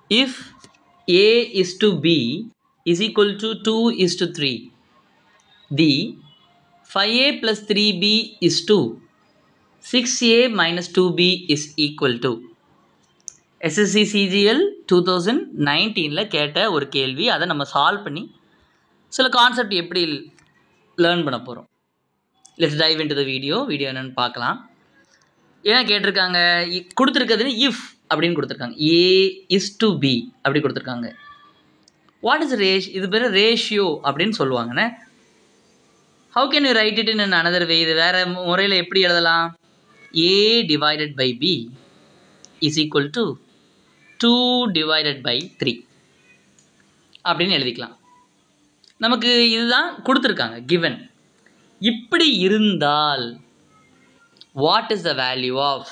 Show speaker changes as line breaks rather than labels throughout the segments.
if A is to B is equal to 2 is to 3, the 5A plus 3B is to 6A minus 2B is equal to SSC CGL 2019 கேட்ட ஒரு கேள்வி. அதை நம்ம solve பண்ணி சில concept எப்படி learn பண்ண போகிறோம். Let's dive into the video என்னென்னு பார்க்கலாம். ஏன்னா கேட்டிருக்காங்க, கொடுத்துருக்கிறதுன்னு இஃப் அப்படின்னு கொடுத்துருக்காங்க, ஏ இஸ் டு பி அப்படி கொடுத்துருக்காங்க. வாட் இஸ் இது பேர் ரேஷியோ அப்படின்னு சொல்லுவாங்கண்ணே. How can you write it in another way? இது வேறு முறையில் எப்படி எழுதலாம்? A divided by B is equal to 2 divided by 3 அப்படின்னு எழுதிக்கலாம். நமக்கு இதுதான் கொடுத்துருக்காங்க given. இப்படி இருந்தால் what is the value of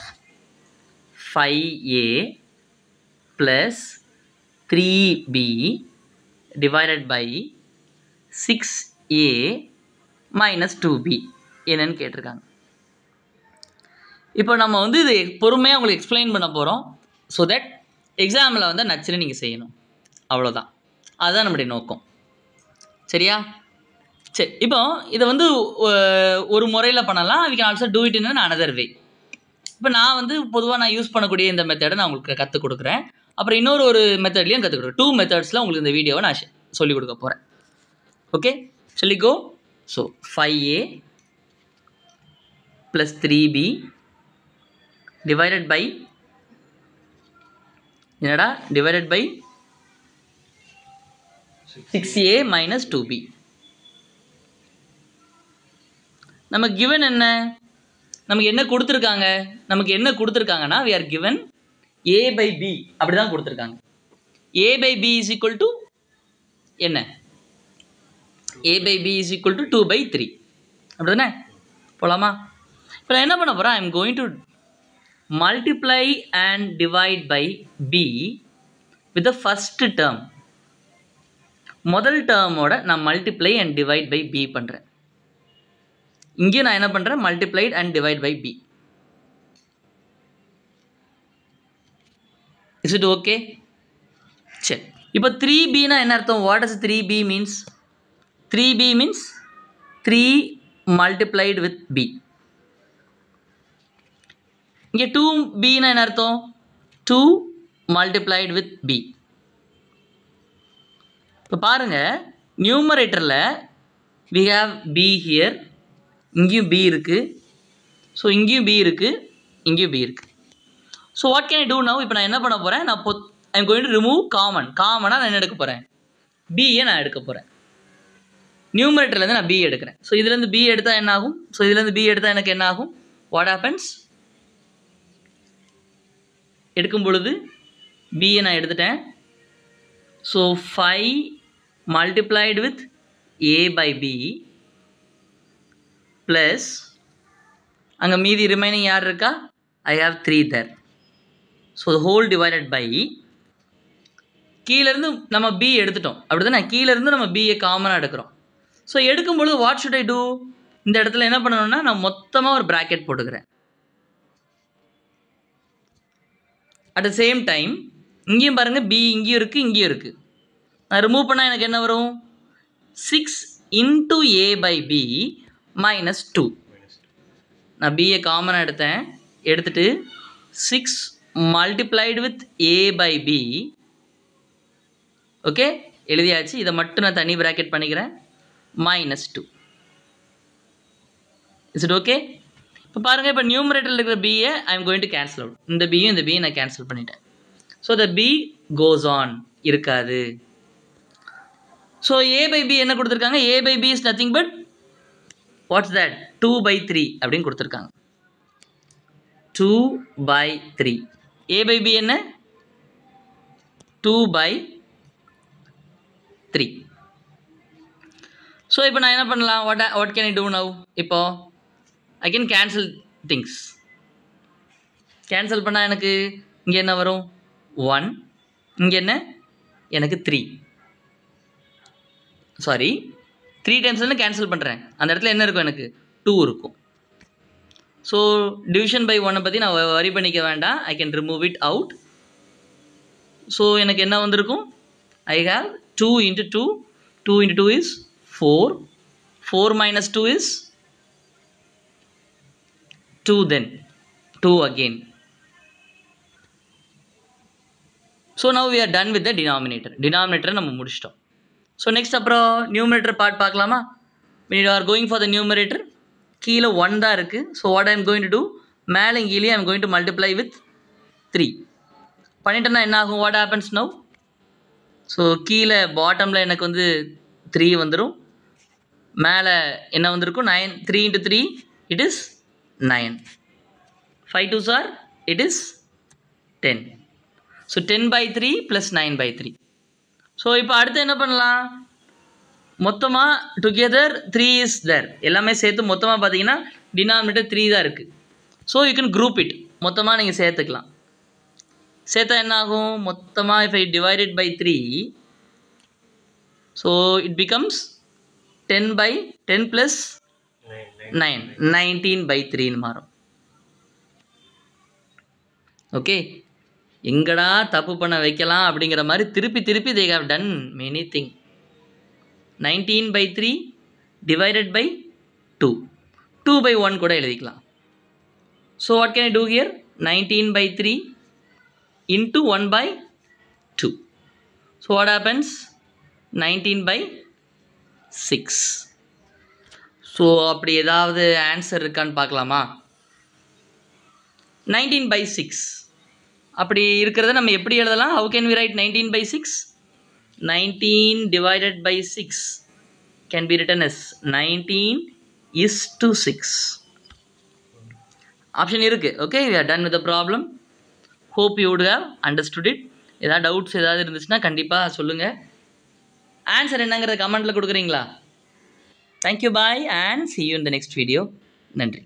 5A plus 3B divided by 6A minus 2B என்னன்னு கேட்டிருக்காங்க. இப்போ நம்ம வந்து இது பொறுமையாக உங்களுக்கு எக்ஸ்பிளைன் பண்ண போகிறோம். ஸோ தட் எக்ஸாமில் வந்து நச்சுன்னு நீங்கள் செய்யணும். அவ்வளோதான், அதுதான் நம்முடைய நோக்கம். சரியா? சரி, இப்போ இதை வந்து ஒரு முறையில் பண்ணலாம். We can also do it in another way. இப்போ நான் வந்து பொதுவாக நான் யூஸ் பண்ணக்கூடிய இந்த மெத்தடை நான் உங்களுக்கு கற்றுக் கொடுக்குறேன். அப்புறம் இன்னொரு மெத்தட்லேயும் கற்றுக் கொடுக்குறேன். 2 மெத்தட்ஸில் உங்களுக்கு இந்த வீடியோவை நான் சொல்லிக் கொடுக்க போகிறேன். ஓகே, சொல்லிக்கோ. So 5A plus 3B divided by என்னடா divided by 6A minus 2B. நம்ம given என்ன? நமக்கு என்ன கொடுத்துருக்காங்க? நமக்கு என்ன கொடுத்துருக்காங்கன்னா we are given A by B அப்படி தான் கொடுத்துருக்காங்க. A by B is equal to என்ன? A by B is equal to 2 by 3 அப்படி தானே? போகலாமா? இப்போ நான் என்ன பண்ண போகிறேன்? I am going to multiply and divide by B with the first term. முதல் டேர்மோட நான் multiply and divide by B பண்ணுறேன். இங்கே நான் என்ன பண்ணுறேன்? multiplied and divide by B. Is it okay? சரி, இப்போ 3Bனா என்ன அர்த்தம்? What does 3B means? 3B means 3 multiplied with B. இங்கே 2Bனா என்ன அர்த்தம்? 2 multiplied with B. இப்போ பாருங்க, நியூமரேட்டரில் we have B here, இங்கேயும் B இருக்குது. ஸோ இங்கேயும் B இருக்குது, இங்கேயும் B இருக்குது. So what can I do now? இப்போ நான் என்ன பண்ண போகிறேன்? I am going to remove காமனாக நான் என்ன எடுக்க போகிறேன்? பியை நான் எடுக்க போகிறேன். நியூமரேட்டர்லேருந்து நான் B எடுக்கிறேன். ஸோ இதுலேருந்து B எடுத்தால் என்ன ஆகும்? ஸோ இதுலேருந்து B எடுத்தால் எனக்கு என்ன ஆகும்? What happens? எடுக்கும் பொழுது பியை நான் எடுத்துட்டேன். So 5 multiplied with A by B plus அங்கே மீதி ரிமைனிங் யார் இருக்கா? I have 3 there. So whole divided by கீழேருந்து நம்ம B எடுத்துட்டோம் அப்படி தானே? கீழேருந்து நம்ம பியை காமனாக எடுக்கிறோம். ஸோ எடுக்கும்பொழுது வாட் ஷுட் ஐ டூ? இந்த இடத்துல என்ன பண்ணணும்னா நான் மொத்தமாக ஒரு ப்ராக்கெட் போட்டுக்கிறேன். அட் த சேம் டைம் இங்கேயும் பாருங்கள், B இங்கேயும் இருக்குது, இங்கேயும் இருக்குது. நான் ரிமூவ் பண்ணால் எனக்கு என்ன வரும்? 6 into A by B minus 2. நான் பியை காமனாக எடுத்துட்டு 6 multiplied with A by B. Okay, எழுதியாச்சு. இதை மட்டும் நான் தனி ப்ராக்கெட் பண்ணிக்கிறேன். மைனஸ் 2. Is it okay? இப்போ பாருங்கள், இப்போ நியூமரேட்டரில் இருக்கிற பியை I am going to cancel out. இந்த பியும் இந்த பியும் நான் கேன்சல் பண்ணிட்டேன். So the B goes on, இருக்காது. ஸோ A by B என்ன கொடுத்துருக்காங்க? A by B is nothing but what's that? 2 by 3 அப்படின்னு கொடுத்துருக்காங்க. 2 by 3. A by B என்ன? 2 by 3. ஸோ இப்போ நான் என்ன பண்ணலாம்? What can I do now? இப்போ I can cancel things. Cancel பண்ணால் எனக்கு இங்கே என்ன வரும்? 1. இங்கே என்ன? எனக்கு 3. சாரி, 3 டைம்ஸ் கேன்சல் பண்ணுறேன். அந்த இடத்துல என்ன இருக்கும்? எனக்கு 2 இருக்கும். ஸோ டிவிஷன் பை 1 பற்றி நான் வரி பண்ணிக்க வேண்டாம். I can remove it out. So எனக்கு என்ன வந்திருக்கும்? I have 2 into 2. 2 into 2 is 4. 4 minus 2 is 2 then. 2 again. So now we are done with the denominator. Denominator நம்ம முடிச்சிட்டோம். So next அப்புறம் numerator part பார்க்கலாமா? When you are going for the numerator, கீழே 1 தான் இருக்கு. So what I am going to do? மேலே கீழே I am going to multiply with 3. பண்ணிட்டேன்னா என்ன ஆகும்? What happens now? ஸோ கீழே பாட்டமில் எனக்கு வந்து 3 வந்துடும். மேலே என்ன வந்திருக்கும்? 9. 3 into 3 it is 9. 5 2s are it is 10. So 10 by 3 plus 9 by 3. So இப்போ அடுத்து என்ன பண்ணலாம்? மொத்தமாக டுகெதர் 3 இஸ் தேர். எல்லாமே சேர்த்து மொத்தமாக பார்த்தீங்கன்னா டினாமினேட்டர் 3 தான் இருக்குது. So you can group it. மொத்தமாக நீங்கள் சேர்த்துக்கலாம். சேர்த்தா என்ன ஆகும்? மொத்தமாக if I divide it by 3, so it becomes 10 by 10 plus 9, 19 by 3 ன்னு மாறும். ஓகே, எங்கடா தப்பு பண்ண வைக்கலாம் அப்படிங்கிற மாதிரி திருப்பி திருப்பி they have done many thing. 19 by 3 divided by 2. 2 by 1 கூட எழுதிக்கலாம். So what can I do here? 19 by 3 into 1 by 2. So what happens? 19 by 6. So அப்படி ஏதாவது ஆன்சர் இருக்கான்னு பார்க்கலாமா? 19 by 6 அப்படி இருக்கிறத நம்ம எப்படி எழுதலாம்? How can we write 19 by 6? 19 divided by 6 can be written as 19 is to 6. Option இருக்கு. Okay, we are done with the problem. Hope you would have understood it. ஏதாவது டவுட்ஸ் ஏதாவது இருந்துச்சுன்னா கண்டிப்பாக சொல்லுங்கள். ஆன்சர் என்னங்கிறத கமெண்ட்டில் கொடுக்குறீங்களா? Thank you, bye, and see you in the next video. நன்றி.